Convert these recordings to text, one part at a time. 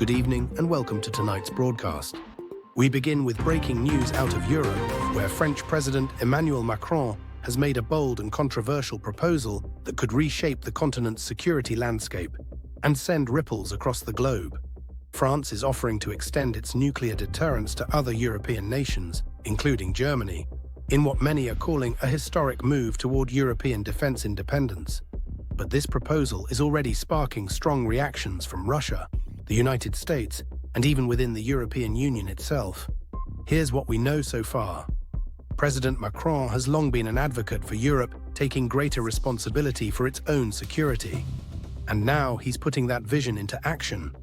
Good evening and welcome to tonight's broadcast. We begin with breaking news out of Europe, where French President Emmanuel Macron has made a bold and controversial proposal that could reshape the continent's security landscape and send ripples across the globe. France is offering to extend its nuclear deterrence to other European nations, including Germany, in what many are calling a historic move toward European defense independence. But this proposal is already sparking strong reactions from Russia, the United States, and even within the European Union itself. Here's what we know so far. President Macron has long been an advocate for Europe taking greater responsibility for its own security. And now he's putting that vision into action.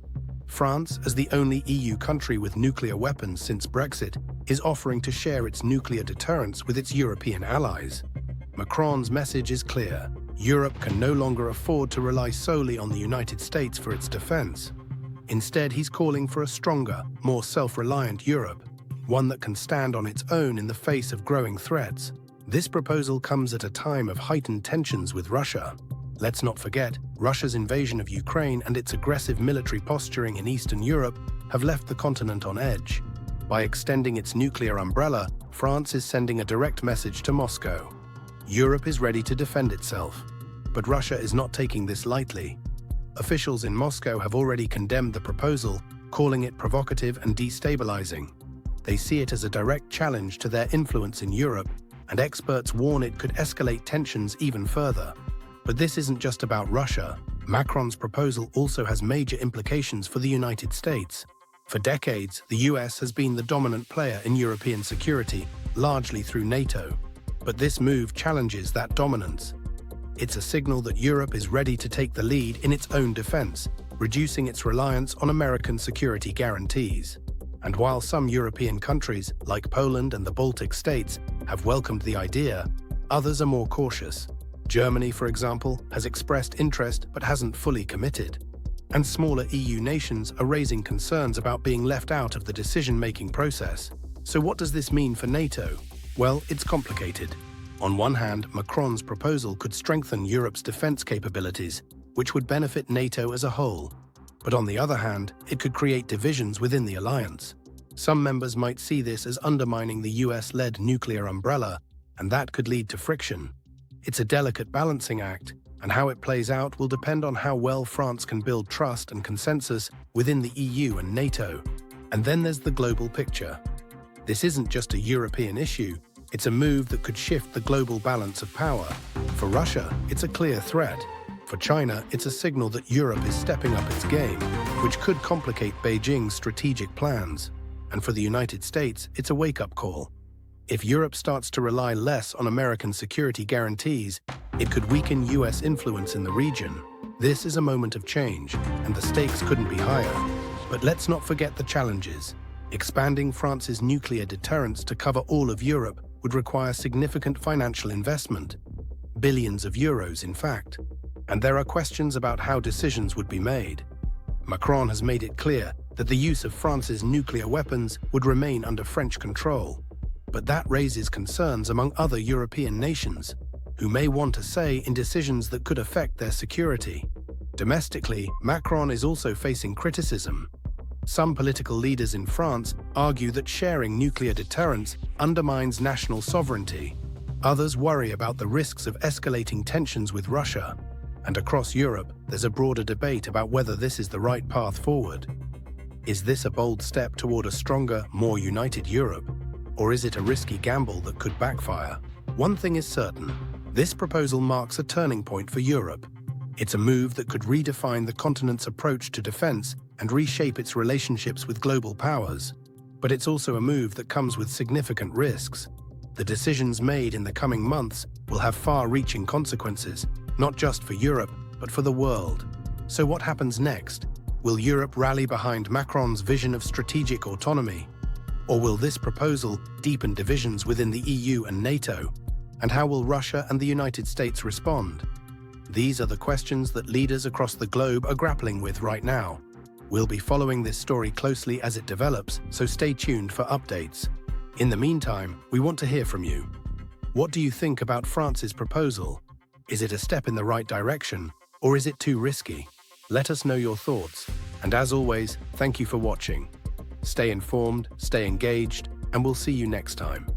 France, as the only EU country with nuclear weapons since Brexit, is offering to share its nuclear deterrence with its European allies. Macron's message is clear. Europe can no longer afford to rely solely on the United States for its defense. Instead, he's calling for a stronger, more self-reliant Europe, one that can stand on its own in the face of growing threats. This proposal comes at a time of heightened tensions with Russia. Let's not forget, Russia's invasion of Ukraine and its aggressive military posturing in Eastern Europe have left the continent on edge. By extending its nuclear umbrella, France is sending a direct message to Moscow. Europe is ready to defend itself, but Russia is not taking this lightly. Officials in Moscow have already condemned the proposal, calling it provocative and destabilizing. They see it as a direct challenge to their influence in Europe, and experts warn it could escalate tensions even further. But this isn't just about Russia. Macron's proposal also has major implications for the United States. For decades, the US has been the dominant player in European security, largely through NATO. But this move challenges that dominance. It's a signal that Europe is ready to take the lead in its own defense, reducing its reliance on American security guarantees. And while some European countries, like Poland and the Baltic states, have welcomed the idea, others are more cautious. Germany, for example, has expressed interest but hasn't fully committed. And smaller EU nations are raising concerns about being left out of the decision-making process. So what does this mean for NATO? Well, it's complicated. On one hand, Macron's proposal could strengthen Europe's defense capabilities, which would benefit NATO as a whole. But on the other hand, it could create divisions within the alliance. Some members might see this as undermining the US-led nuclear umbrella, and that could lead to friction. It's a delicate balancing act, and how it plays out will depend on how well France can build trust and consensus within the EU and NATO. And then there's the global picture. This isn't just a European issue. It's a move that could shift the global balance of power. For Russia, it's a clear threat. For China, it's a signal that Europe is stepping up its game, which could complicate Beijing's strategic plans. And for the United States, it's a wake-up call. If Europe starts to rely less on American security guarantees, it could weaken US influence in the region. This is a moment of change, and the stakes couldn't be higher. But let's not forget the challenges. Expanding France's nuclear deterrence to cover all of Europe would require significant financial investment. Billions of euros, in fact. And there are questions about how decisions would be made. Macron has made it clear that the use of France's nuclear weapons would remain under French control. But that raises concerns among other European nations, who may want a say in decisions that could affect their security. Domestically, Macron is also facing criticism. Some political leaders in France argue that sharing nuclear deterrence undermines national sovereignty. Others worry about the risks of escalating tensions with Russia. And across Europe, there's a broader debate about whether this is the right path forward. Is this a bold step toward a stronger, more united Europe? Or is it a risky gamble that could backfire? One thing is certain. This proposal marks a turning point for Europe. It's a move that could redefine the continent's approach to defense and reshape its relationships with global powers. But it's also a move that comes with significant risks. The decisions made in the coming months will have far-reaching consequences, not just for Europe, but for the world. So what happens next? Will Europe rally behind Macron's vision of strategic autonomy? Or will this proposal deepen divisions within the EU and NATO? And how will Russia and the United States respond? These are the questions that leaders across the globe are grappling with right now. We'll be following this story closely as it develops, so stay tuned for updates. In the meantime, we want to hear from you. What do you think about France's proposal? Is it a step in the right direction, or is it too risky? Let us know your thoughts. And as always, thank you for watching. Stay informed, stay engaged, and we'll see you next time.